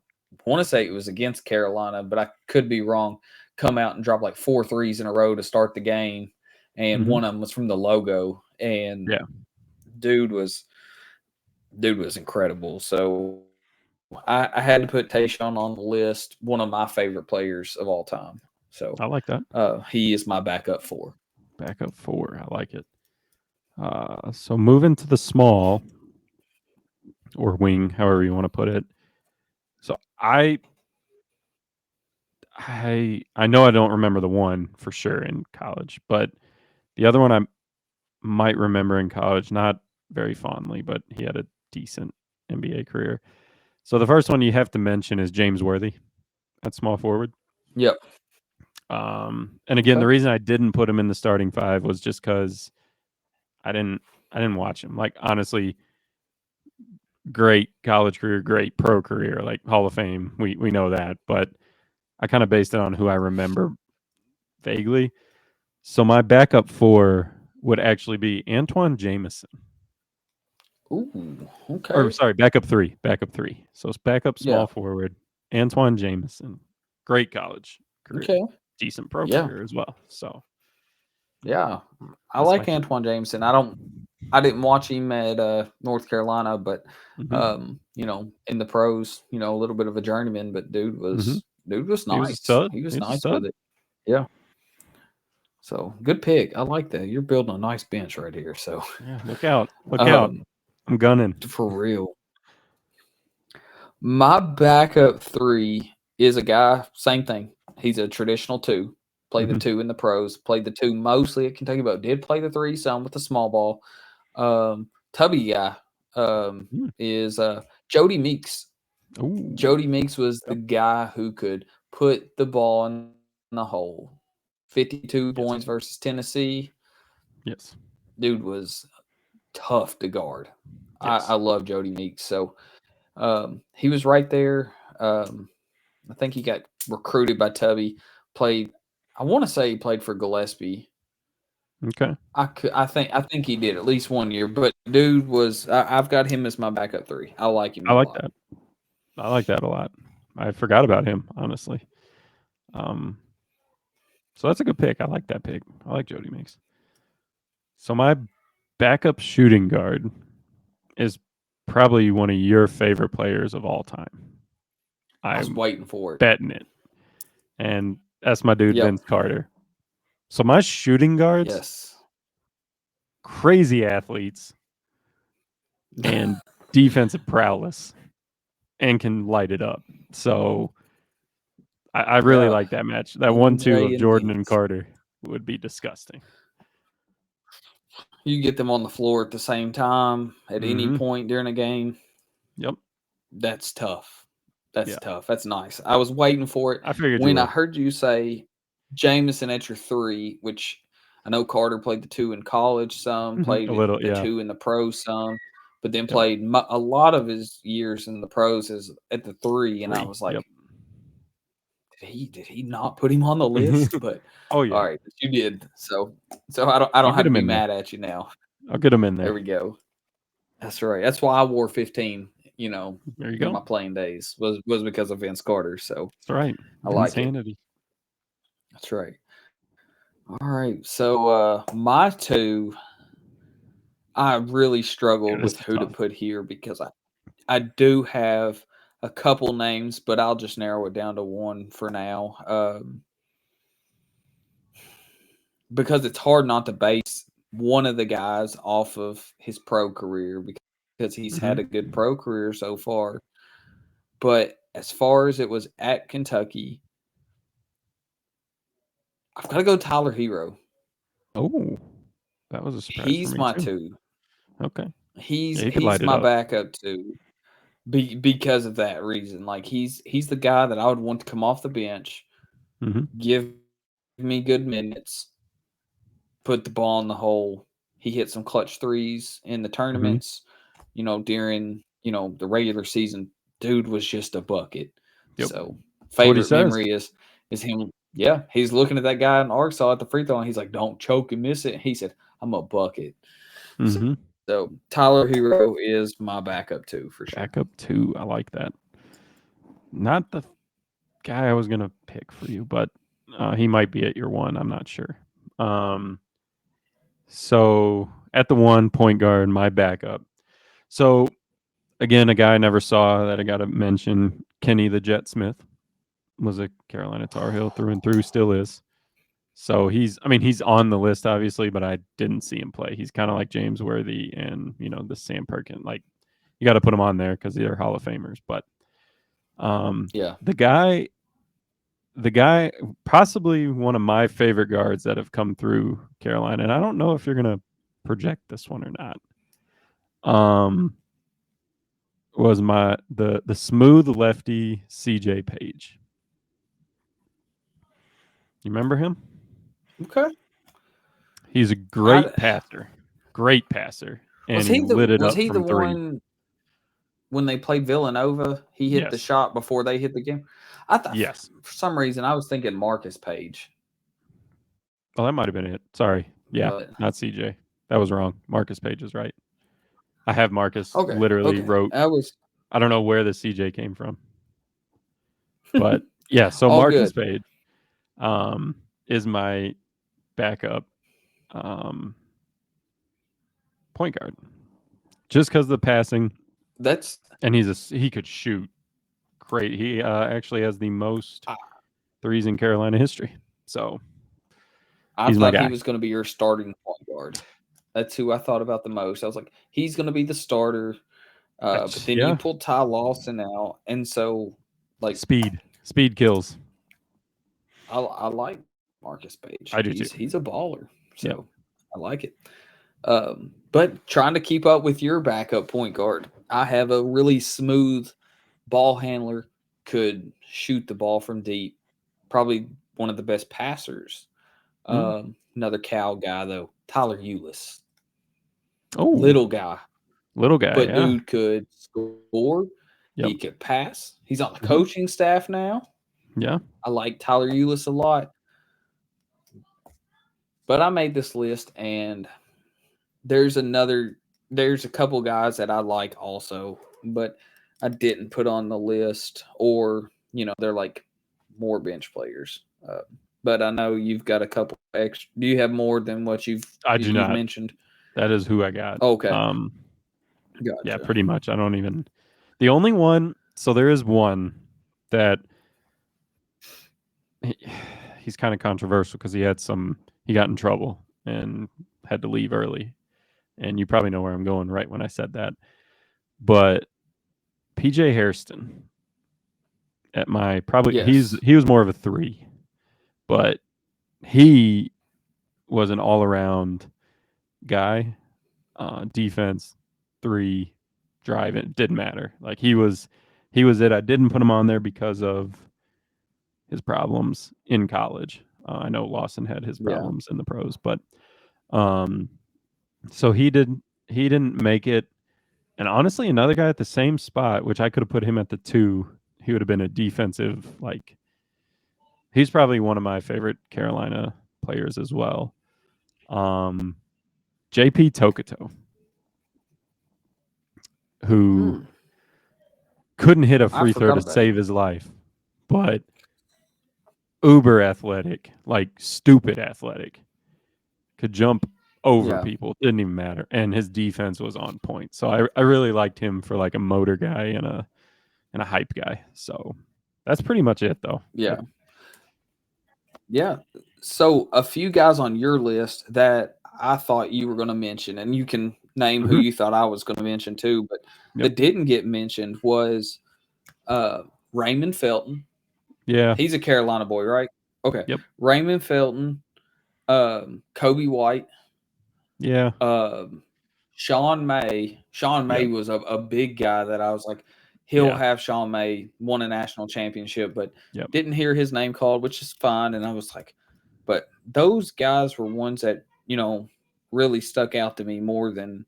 want to say it was against Carolina, but I could be wrong. Come out and drop like 4 threes in a row to start the game, and one of them was from the logo. And dude was incredible. So I had to put Tayshaun on the list. One of my favorite players of all time. So I like that. He is my backup 4. Backup 4. I like it. So moving to the small or wing, however you want to put it. So I know I don't remember the one for sure in college, but the other one I might remember in college, not very fondly, but he had a decent NBA career. So the first one you have to mention is James Worthy at small forward. Yep. And again, the reason I didn't put him in the starting 5 was just because I didn't watch him. Like, honestly, great college career, great pro career, like Hall of Fame. We know that, but I kind of based it on who I remember vaguely. So my backup 4 would actually be Antoine Jamison. Ooh, okay. Or sorry, backup 3. So it's backup small forward, Antoine Jamison. Great college career. Okay. Decent pro career as well. So yeah, I like Antoine Jamison. I don't I didn't watch him at North Carolina, but Mm-hmm. in the pros, a little bit of a journeyman, but Mm-hmm. dude was He was a nice. stud. He He was was a nice with stud. it. Yeah. So good pick. I like that. You're building a nice bench right here. So Yeah, look out. Look out. um, I'm gunning. for real. My backup three is a guy, same thing. He's a traditional two. Played the Mm-hmm. two in the pros. Played the two mostly at Kentucky, but did play the three some with the small ball. Tubby guy is Jody Meeks. Ooh. Jody Meeks was the Yep. guy who could put the ball in the hole. 52 Yes. points versus Tennessee. Yes. Dude was tough to guard. I Yes. love Jody Meeks. So he was right there. I think he got recruited by Tubby. Played, I want to say he played for Gillespie. Okay. I think he did at least 1 year. But dude was I've got him as my backup three. I like him I a like lot. that. I like that a lot. I forgot about him, honestly. Um, so that's a good pick. I like that pick. I like Jody Meeks. So my backup shooting guard is probably one of your favorite players of all time. I was I'm waiting for it. betting it. And that's my dude, Yep. Vince Carter. So my shooting guards, Yes. crazy athletes and defensive prowess and can light it up. So I really Yeah. like that match. That 1-2 MJ of and Jordan and Vince. Carter would be disgusting. You get them on the floor at the same time at any Mm-hmm. point during a game. Yep. That's tough. That's Yeah. tough. That's nice. I was waiting for it. I figured you When I would. heard you say Jameson at your three, which I know Carter played the two in college some, A played little, the yeah. two in the pros some, but then Yep. played a lot of his years in the pros as at the three. And I Three. was Yep. like, did he not put him on the list? But Oh all yeah. right, you did. So I don't I'll have get to him be in there. mad at you now. I'll get him in There there. we go. That's right. That's why I wore 15, There you in go. my playing days was because of Vince Carter. So That's right. I Vince like it. Hannity. That's right. All right. So my two, I really Yeah, struggled this with is who to tough. put here because I do have a couple names, but I'll just narrow it down to one for now. Because it's hard not to base one of the guys off of his pro career because he's Mm-hmm. had a good pro career so far. But as far as it was at Kentucky, I've got to go Tyler Hero. Oh, that was a surprise for He's me my too. two. Okay. He's Yeah, he could he's light it my up. backup too. Because of that reason. Like he's the guy that I would want to come off the bench, Mm-hmm. give me good minutes, put the ball in the hole. He hit some clutch threes in the Mm-hmm. tournaments, during, the regular season. Dude was just a bucket. Yep. So That's what he favorite says. memory is him. Yeah, he's looking at that guy in Arkansas at the free throw, and he's like, "Don't choke and miss it." And he said, "I'm a bucket." Mm-hmm. So Tyler Hero is my backup too for sure. Backup two. I like that. Not the guy I was gonna pick for you, but he might be at your one. I'm not sure. Um, so at the one point guard, my backup. So again, a guy I never saw that I got to mention, Kenny the Jet Smith, was a Carolina Tar Heel through and through, still is. So he's on the list obviously, but I didn't see him play. He's kind of like James Worthy and the Sam Perkin. Like you got to put him on there because they're Hall of Famers. But um, Yeah. the guy, the guy, possibly one of my favorite guards that have come through Carolina, and I don't know if you're gonna project this one or not. Was the smooth lefty CJ Page. You remember him? Okay. He's a I great passer, was and he he the lit it was up he the from three. one when they played Villanova? He hit the Yes, shot before they hit the game. I thought yes. for some reason I was thinking Marcus Page, Well, that might have been it. Sorry. Yeah, but not CJ. That was wrong. Marcus Page is right. I have Marcus literally okay, wrote. that was I don't know where the CJ came from, but yeah. So all Marcus good. Page is my backup. Um, point guard, just because of the passing, That's and he could shoot great. He actually has the most I, threes in Carolina history. So I he's my thought he guy. was going to be your starting point guard. That's who I thought about the most. I was like, he's going to be the starter. But then you Yeah, pulled Ty Lawson out, and so like speed kills. I like Marcus Page. I do too. He's a baller, Yep. so I like it. But trying to keep up with your backup point guard, I have a really smooth ball handler, could shoot the ball from deep, probably one of the best passers. Another Cal guy though, Tyler Eulis, Oh, little guy, little guy. but Yeah. dude could score. Yep. He could pass. He's on the Mhm. coaching staff now. Yeah. I like Tyler Eulis a lot. But I made this list, and there's a couple guys that I like also, but I didn't put on the list, or they're like more bench players. But I know you've got a couple extra. Do you have more than what I do you've not. mentioned? That is who I got. Okay, Yeah, gotcha. pretty much. I don't even. The only one. So there is one that he, he's kind of controversial because he got in trouble and had to leave early. And you probably know where I'm going right when I said that. But PJ Hairston at my probably Yes. he was more of a 3, but he was an all around guy. Defense, 3, drive, it didn't matter. Like he was it. I didn't put him on there because of his problems in college. I know Lawson had his Yeah. problems in the pros, but um, so he didn't make it. And honestly, another guy at the same spot, which I could have put him at the 2, he would have been a defensive, like he's probably one of my favorite Carolina players as well. JP Tokoto, who Hmm. couldn't hit a I free throw forgot to about him. save his life, but uber athletic, like stupid athletic, could jump over Yeah. people. Didn't even matter, and his defense was on point. So I really liked him for like a motor guy and a hype guy. So that's pretty much it, though. Yeah. Yeah. So a few guys on your list that I thought you were going to mention, and you can name who Mhm. you thought I was going to mention too, but Yep. that didn't get mentioned was Raymond Felton. Yeah. He's a Carolina boy, right? Okay. Yep. Raymond Felton, Kobe White, Yeah. Sean May. Sean May Yep. was a big guy that I was like, he'll Yeah. have Sean May won a national championship, but Yep. didn't hear his name called, which is fine. And I was like, but those guys were ones that, really stuck out to me more than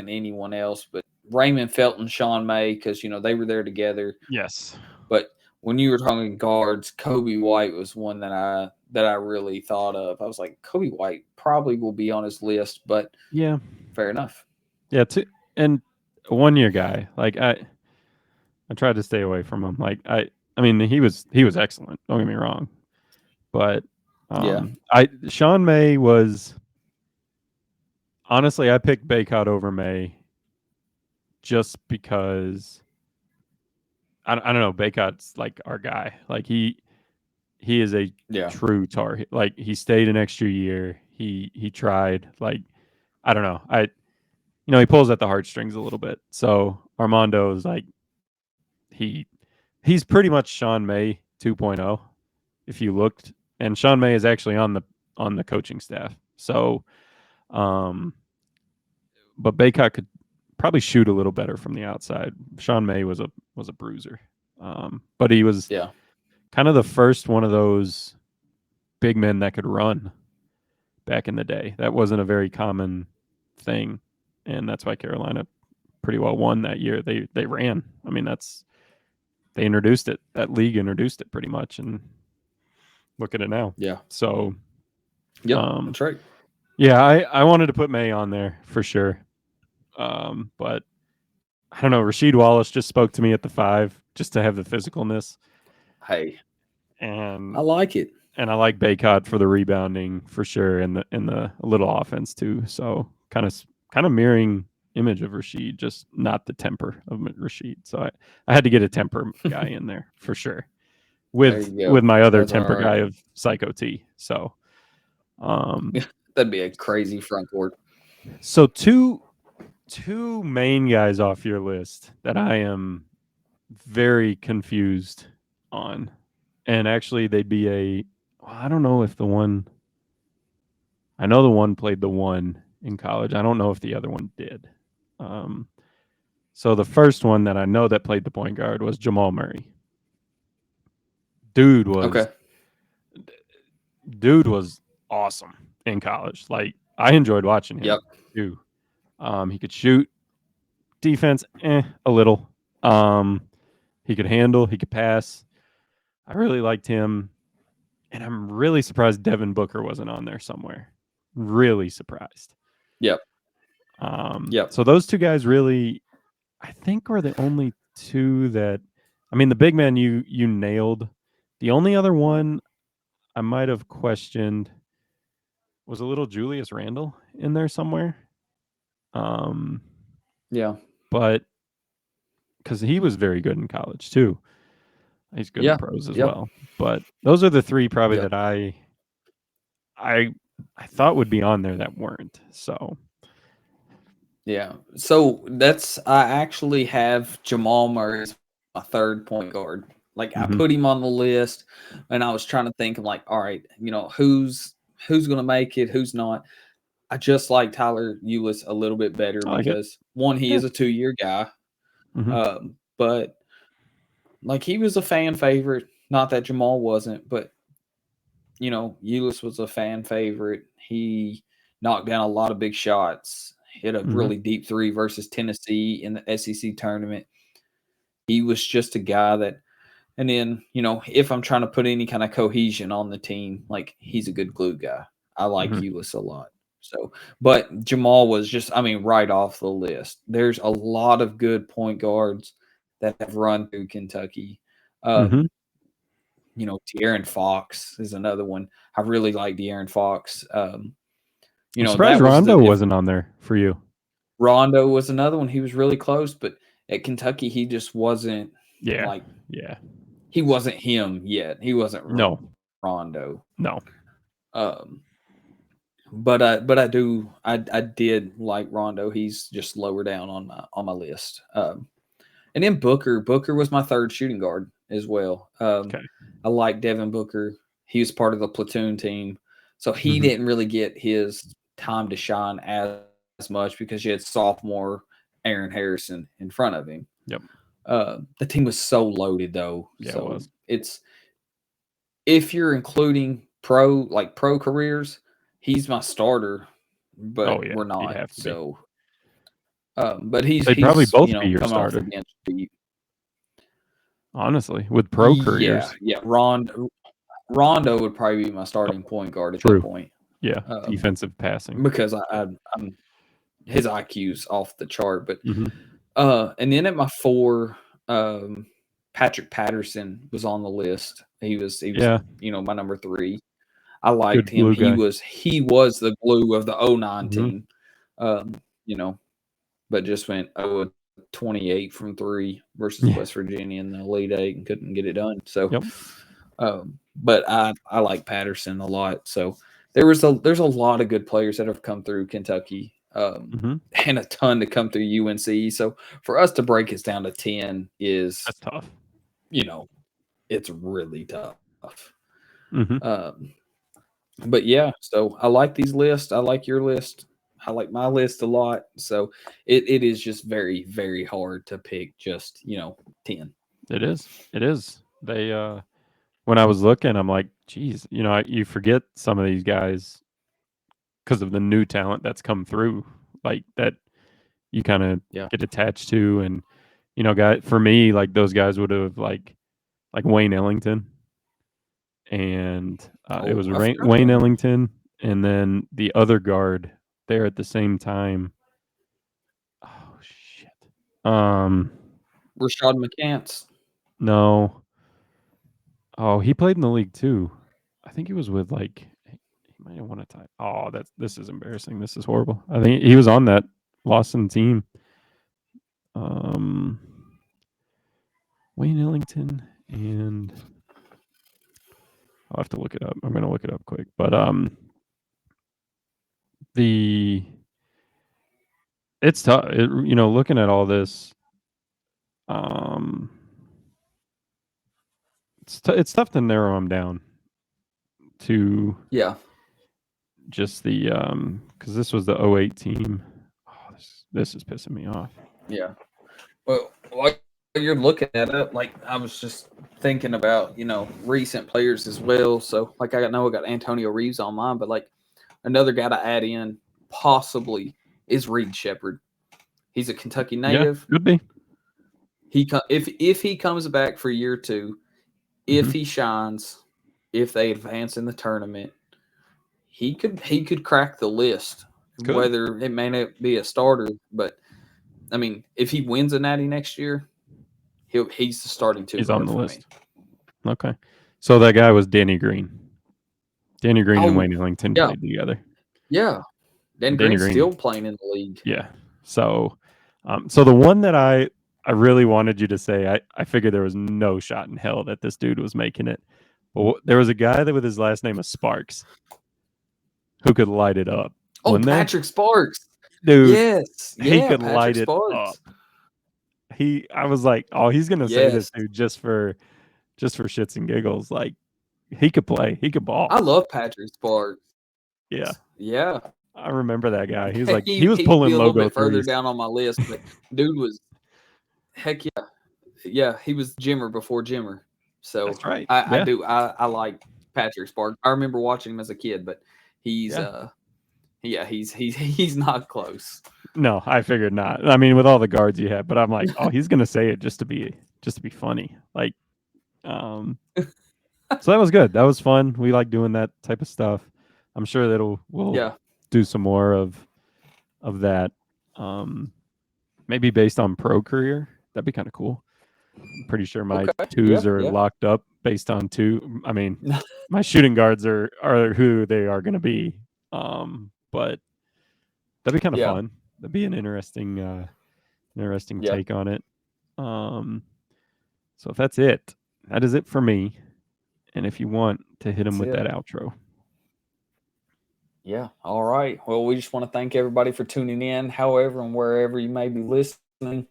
anyone else. But Raymond Felton, Sean May, because they were there together. Yes. But when you were talking guards, Kobe White was one that I really thought of. I was like, Kobe White probably will be on his list, but Yeah. fair enough. Yeah. And a 1 year guy. Like I tried to stay away from him. Like I mean he was excellent. Don't get me wrong, but Yeah. I Sean May was honestly I picked Baycott over May just because I don't know. Baycott's like our guy. Like he is a Yeah. true tar. Like he stayed an extra year. He tried. Like I don't know. He pulls at the heartstrings a little bit. So Armando is like he he's pretty much Sean May 2.0 if you looked. And Sean May is actually on the coaching staff. So but Baycott could probably shoot a little better from the outside. Sean May was a bruiser. But he was Yeah. kind of the first one of those big men that could run back in the day. That wasn't a very common thing, and that's why Carolina pretty well won that year. They ran. I mean, they introduced it. That league introduced it pretty much, and look at it now. Yeah. So, Yep. That's right. yeah, I wanted to put May on there for sure, but I don't know. Rasheed Wallace just spoke to me at the 5 just to have the physicalness, Hey, I and like it. and I like Baycott for the rebounding for sure, and the little offense too. So kind of mirroring image of Rashid, just not the temper of Rashid. So I had to get a temper guy in there for sure, There with you go. my other That's all temper right. guy of Psycho T. So That'd be a crazy front court. so two main guys off your list that I am very confused on, and actually they'd be I don't know if the one. I know the one played the one in college. I don't know if the other one did. Um, so the first one that I know that played the point guard was Jamal Murray. Dude was Okay. dude was awesome in college. Like I enjoyed watching him Yep. too. He could shoot, defense, a little. Um, he could handle, he could pass. I really liked him, and I'm really surprised Devin Booker wasn't on there somewhere. Really surprised. Yep. Yep. So those two guys really, I think, were the only two that. I mean, the big man you nailed. The only other one I might have questioned was a little Julius Randle in there somewhere. Um, Yeah. but because he was very good in college too, he's good in the Yeah. pros as Yep. well. But those are the three probably Yep. that I I thought would be on there that weren't. So Yeah. So I actually have Jamal Murray as my third point guard. Like I mhm. put him on the list and I was trying to think of like, all right, who's gonna make it, who's not. I just like Tyler Eulis a little bit better I like it. because one, he Yeah. is a 2-year guy. Hmm. But like he was a fan favorite. Not that Jamal wasn't, but Eulis was a fan favorite. He knocked down a lot of big shots. Hit a Hmm. really deep three versus Tennessee in the SEC tournament. He was just a guy that, and then, if I'm trying to put any kind of cohesion on the team, like he's a good glue guy. I like Hmm. Eulis a lot. So, but Jamal was just, I mean, right off the list. There's a lot of good point guards that have run through Kentucky. Hmm. De'Aaron Fox is another one. I really like De'Aaron Fox. I'm surprised That was Rondo if wasn't on there for you. Rondo was another one. He was really close, but at Kentucky, he just wasn't Yeah. like Yeah. he wasn't him yet. He wasn't No. Rondo. No. Um, but I did like Rondo. He's just lower down on my list. And then Booker was my third shooting guard as well. Okay. I like Devin Booker. He was part of the platoon team, so he Hmm. didn't really get his time to shine as much because you had sophomore Aaron Harrison in front of him. Yep. The team was so loaded though, Yeah, it so was. it's if you're including pro careers, he's my starter, Oh but yeah, we're he'd not. have to be. So, but he's They'd probably he's both be your coming off the starter, bench. honestly, with pro Yeah, careers. yeah. Rondo would probably be my starting point guard at that True. point, Yeah, defensive passing. because I'm his IQ's off the chart. But Hmm. and then at my 4, Patrick Patterson was on the list. He was Yeah, my number 3. I liked good him. glue He guy. was he was the glue of the '09 Hmm. team. Um, you know, but just went 0-28 from 3 versus Yeah. West Virginia in the Elite Eight and couldn't get it done. So, Yep. but I like Patterson a lot. So there's a lot of good players that have come through Kentucky, Hmm. and a ton to come through UNC. So for us to break it down to 10 is, That's tough. you know, it's really tough. Hmm. Um, but yeah, so I like these lists. I like your list. I like my list a lot. So it is just very, very hard to pick just, 10. It is. It is. They when I was looking, I'm like, geez, you forget some of these guys because of the new talent that's come through, like that you kind of Yeah. get attached to, and guy for me, like those guys would have like Wayne Ellington, and it Oh, was I forgot Wayne about him. Ellington, and then the other guard there at the same time. Oh shit. Um, Rashad McCants. no. Oh, he played in the league too. I think he was with like he might have won a tie. Oh, this is embarrassing. This is horrible. I think he was on that Lawson team. Um, Wayne Ellington and I'll have to look it up. I'm gonna look it up quick. But the it's tough. Looking at all this, um, it's tough to narrow them down to just the because this was the 08 team. Oh, this is pissing me off. Yeah. Well, like you're looking at it, like I was just thinking about, recent players as well. So, like I know I got Antonio Reeves on mine, but like another guy to add in possibly is Reed Shepherd. He's a Kentucky native. Yeah, could be. If he comes back for year 2, if he shines, if they advance in the tournament, he could crack the list. Could. Whether it may not be a starter, but I mean, if he wins a Natty next year, he's the starting 2 He's guard on the for list. me. Okay. So that guy was Danny Green. Danny Green and Wayne Ellington played together. Yeah. Danny Green's still playing in the league. Yeah. So so the one that I really wanted you to say, I figured there was no shot in hell that this dude was making it. But there was a guy that with his last name was Sparks who could light it up. Oh, Patrick Sparks. Dude. Yes. He could Patrick light Sparks. it up. I was like, oh, he's gonna say this dude just for shits and giggles. Like he could play. He could ball. I love Patrick Sparks. Yeah. Yeah. I remember that guy. He was like he was pulling a little bit further threes. down on my list, but dude was heck yeah. Yeah, he was Jimmer before Jimmer. So that's right. I like Patrick Sparks. I remember watching him as a kid, but he's he's not close. No, I figured not. I mean, with all the guards you have, but I'm like, oh, he's gonna say it just to be funny. Like, so that was good. That was fun. We like doing that type of stuff. I'm sure that we'll do some more of that. Maybe based on pro career. That'd be kind of cool. I'm pretty sure my twos are locked up based on 2. I mean, my shooting guards are who they are going to be. But that'd be kind of fun. That'd be an interesting take on it. So if that's it, that is it for me. And if you want to hit him with that outro. Yeah. All right. Well, we just want to thank everybody for tuning in, however and wherever you may be listening.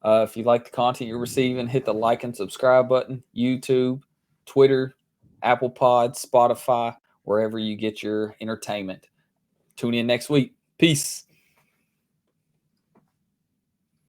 If you like the content you're receiving, hit the like and subscribe button. YouTube, Twitter, Apple Pod, Spotify, wherever you get your entertainment. Tune in next week. Peace.